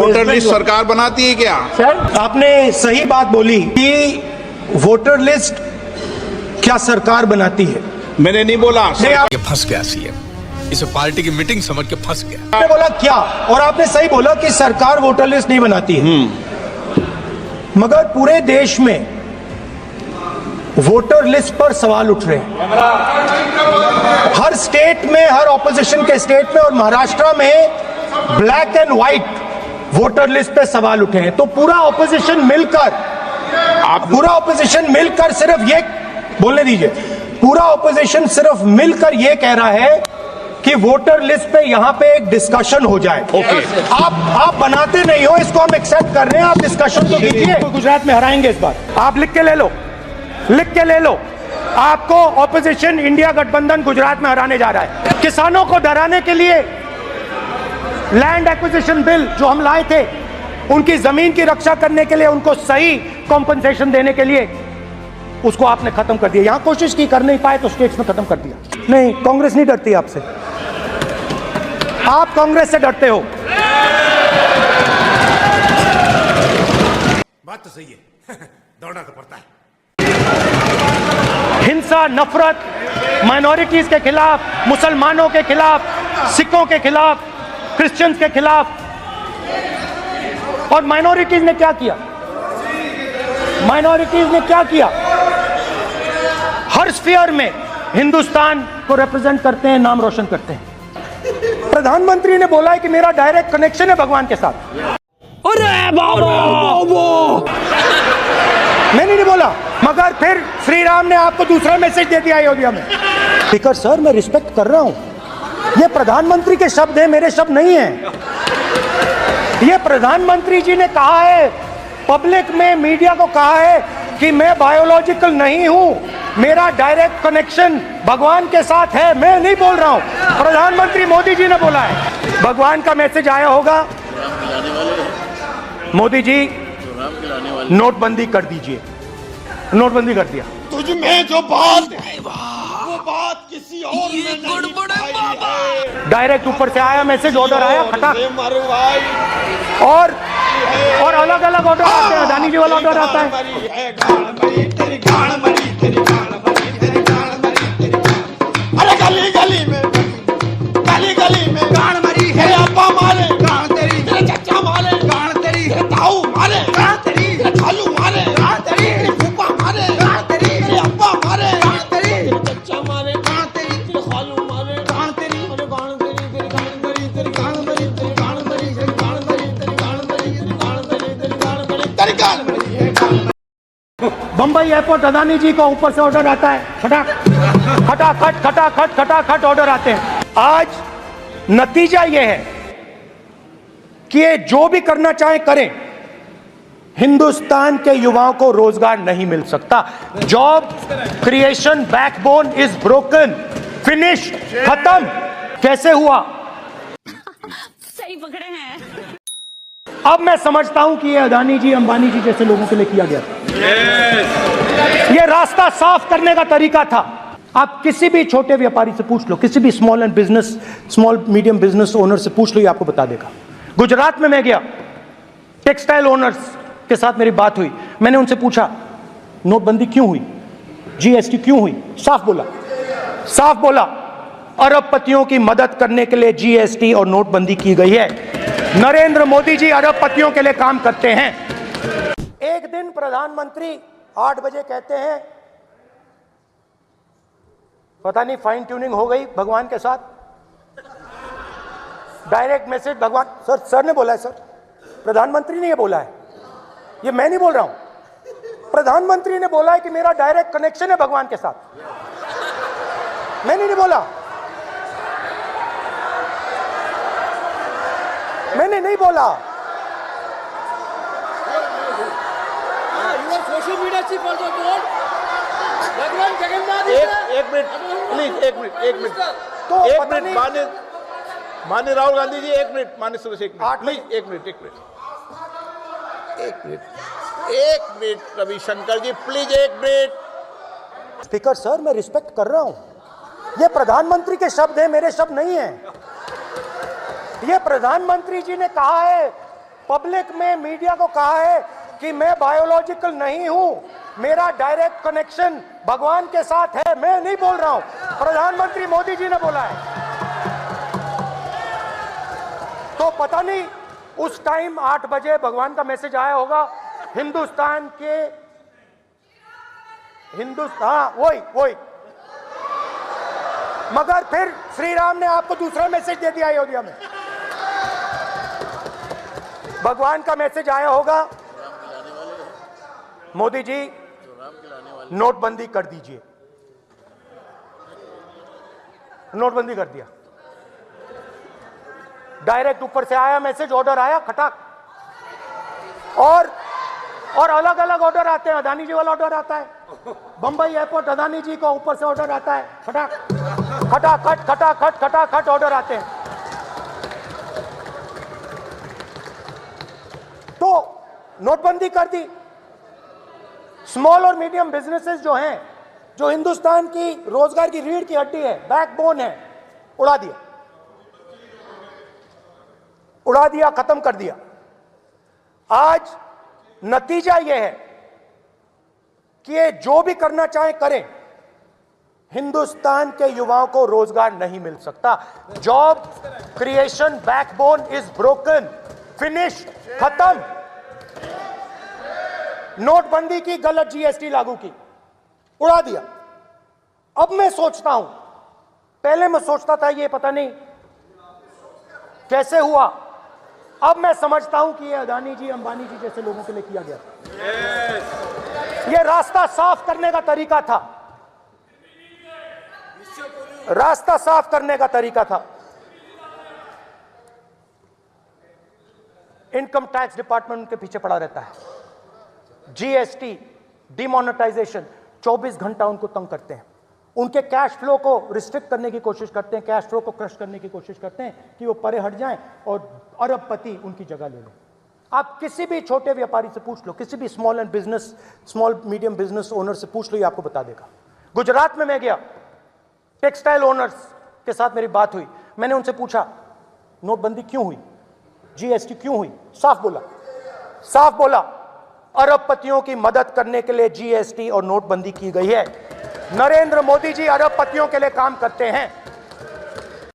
Voter list सरकार बनाती है क्या? सर, आपने सही बात बोली कि वोटर लिस्ट क्या सरकार बनाती है। मैंने नहीं बोला। फंस गया सीएम, इसे पार्टी की मीटिंग समझ के फंस गया। आपने बोला क्या, और आपने सही बोला कि सरकार वोटर लिस्ट नहीं बनाती है। मगर पूरे देश में वोटर लिस्ट पर सवाल उठ रहे हैं, हर स्टेट में, हर ऑपोजिशन के स्टेट में, और महाराष्ट्र में black and white voter list पे सवाल उठे हैं। तो पूरा ऑपोजिशन मिलकर सिर्फ ये बोलने दीजिए, पूरा ऑपोजिशन सिर्फ मिलकर ये कह रहा है कि वोटर लिस्ट पे यहां पे एक डिस्कशन हो जाए। ओके। आप बनाते नहीं हो, इसको हम एक्सेप्ट कर रहे हैं, आप डिस्कशन तो कीजिए। गुजरात में हराएंगे इस बार, आप लिख के ले लो, आपको ऑपोजिशन इंडिया गठबंधन गुजरात में हराने जा रहा है। किसानों को डराने के लिए लैंड एक्विजिशन बिल जो हम लाए थे, उनकी जमीन की रक्षा करने के लिए, उनको सही कॉम्पनसेशन देने के लिए, उसको आपने खत्म कर दिया। यहां कोशिश की, कर नहीं पाए तो स्टेट्स में खत्म कर दिया। नहीं, कांग्रेस नहीं डरती आपसे, आप कांग्रेस से डरते हो। बात तो सही है, दौड़ना तो पड़ता है। हिंसा, नफरत, माइनॉरिटीज के खिलाफ, मुसलमानों के खिलाफ, सिखों के खिलाफ, क्रिश्चियंस के खिलाफ। और माइनॉरिटीज ने क्या किया? हर स्फीयर में हिंदुस्तान को रिप्रेजेंट करते हैं, नाम रोशन करते हैं। प्रधानमंत्री ने बोला है कि मेरा डायरेक्ट कनेक्शन है भगवान के साथ। अरे बाबा, मैंने नहीं बोला, मगर फिर श्री राम ने आपको दूसरा मैसेज दे दिया अयोध्या में। स्पीकर सर, मैं रिस्पेक्ट कर रहा हूं, ये प्रधानमंत्री के शब्द हैं, मेरे शब्द नहीं हैं। ये प्रधानमंत्री जी ने कहा है, पब्लिक में, मीडिया को कहा है कि मैं बायोलॉजिकल नहीं हूं, मेरा डायरेक्ट कनेक्शन भगवान के साथ है। मैं नहीं बोल रहा हूं, प्रधानमंत्री मोदी जी ने बोला है। भगवान का मैसेज आया होगा, मोदी जी नोटबंदी कर दीजिए, नोटबंदी कर दिया। तुझ में जो बात है वो बात किसी और में नहीं पाई है। डायरेक्ट ऊपर से आया मैसेज, ऑर्डर आया, फटाक, और अलग अलग ऑर्डर आते हैं। अदानी जी वाला ऑर्डर आता है, अरे गली गली में गान मरी है, अब्बा मारे गान तेरी, तेरे चचा मारे गान तेरी, तेरे ताऊ मारे गान तेरी, तेरे खालू मारे गान तेरी, तेरे फूफा मारे गान तेरी, तेरे अब्बा मारे गान तेरी, तेरे चचा मारे गान तेरी, तेरे खालू मारे गान तेरी, अरे गान तेरी, तेरी गान मरी, तेरी गान मरी, तेरी गान मरी, तेरी गान मरी, तेरी गान मरी, तेरी गान मरी, तेरी गान मरी, तेरी गान मरी है गान। बंबई एयरपोर्ट, अदानी जी को ऊपर से ऑर्डर आता है, खटाखट ऑर्डर आते हैं। आज नतीजा यह है कि ये जो भी करना चाहे करें, हिंदुस्तान के युवाओं को रोजगार नहीं मिल सकता। Job creation backbone is broken, finish, खत्म। कैसे हुआ? सही पकड़े हैं। अब मैं समझता हूं कि ये अदानी जी, अंबानी जी जैसे लोगों के लिए किया गया था। ये रास्ता साफ करने का तरीका था। आप किसी भी छोटे व्यापारी से पूछ लो, किसी भी स्मॉल मीडियम बिजनेस ओनर से पूछ लो, ये आपको बता देगा। गुजरात में मैं गया, टेक्सटाइल ओनर्स के साथ मेरी बात हुई। मैंने उनसे पूछा नोटबंदी क्यों हुई, जीएसटी क्यों हुई? साफ बोला अरबपतियों की मदद करने के लिए जीएसटी और नोटबंदी की गई है। नरेंद्र मोदी जी अरबपतियों के लिए काम करते हैं। एक दिन प्रधानमंत्री 8 बजे कहते हैं, पता नहीं फाइन ट्यूनिंग हो गई भगवान के साथ, डायरेक्ट मैसेज भगवान। सर ने बोला है, सर प्रधानमंत्री ने ये बोला है, ये मैं नहीं बोल रहा हूं। प्रधानमंत्री ने बोला है कि मेरा डायरेक्ट कनेक्शन है भगवान के साथ। मैंने नहीं बोला, मैंने नहीं बोला। Social media chief also told भगवान जगन्नाथ। एक मिनट प्लीज, एक मिनट माननीय राहुल गांधी जी, एक मिनट, माननीय सुरेश, एक मिनट प्लीज, एक मिनट रविशंकर जी प्लीज, एक मिनट। स्पीकर सर, मैं रिस्पेक्ट कर रहा हूं, ये प्रधानमंत्री के शब्द हैं, मेरे शब्द नहीं हैं। ये प्रधानमंत्री जी ने कहा है पब्लिक में मीडिया को कहा है कि मैं बायोलॉजिकल नहीं हूं, मेरा डायरेक्ट कनेक्शन भगवान के साथ है। मैं नहीं बोल रहा हूं, प्रधानमंत्री मोदी जी ने बोला है। तो पता नहीं उस टाइम 8 बजे भगवान का मैसेज आया होगा हिंदुस्तान, वही मगर फिर श्री राम ने आपको दूसरा मैसेज दे दिया अयोध्या में। भगवान का मैसेज आया होगा, मोदी जी नोटबंदी कर दीजिए। नोटबंदी कर दिया, डायरेक्ट ऊपर से आया मैसेज, ऑर्डर आया खटाक। और अलग अलग ऑर्डर आते हैं। अदानी जी वाला ऑर्डर आता है, बंबई एयरपोर्ट अदानी जी को ऊपर से ऑर्डर आता है, खटाखट ऑर्डर आते हैं। तो नोटबंदी कर दी। स्मॉल और मीडियम बिजनेसेस जो हैं, जो हिंदुस्तान की रोजगार की रीढ़ की हड्डी है, बैकबोन है, उड़ा दिया, खत्म कर दिया। आज नतीजा यह है कि ये जो भी करना चाहे करें, हिंदुस्तान के युवाओं को रोजगार नहीं मिल सकता। Job creation backbone is broken, finish, खत्म। नोटबंदी की, गलत जीएसटी लागू की, उड़ा दिया। अब मैं सोचता हूं, पहले मैं सोचता था ये पता नहीं कैसे हुआ, अब मैं समझता हूं कि ये अदानी जी, अंबानी जी जैसे लोगों के लिए किया गया था। ये रास्ता साफ करने का तरीका था, रास्ता साफ करने का तरीका था। इनकम टैक्स डिपार्टमेंट उनके पीछे पड़ा रहता है। जीएसटी, डिमोनेटाइजेशन, 24 घंटा उनको तंग करते हैं। उनके कैश फ्लो को रिस्ट्रिक्ट करने की कोशिश करते हैं, कैश फ्लो को क्रश करने की कोशिश करते हैं कि वो परे हट जाएं और अरबपति उनकी जगह ले लें। आप किसी भी छोटे व्यापारी से पूछ लो, किसी भी स्मॉल मीडियम बिजनेस ओनर से पूछ लो, ये आपको बता देगा। गुजरात में मैं गया, टेक्सटाइल ओनर्स के साथ मेरी बात हुई। मैंने उनसे पूछा नोटबंदी क्यों हुई, जीएसटी क्यों हुई? साफ बोला अरबपतियों की मदद करने के लिए जीएसटी और नोटबंदी की गई है। नरेंद्र मोदी जी अरबपतियों के लिए काम करते हैं।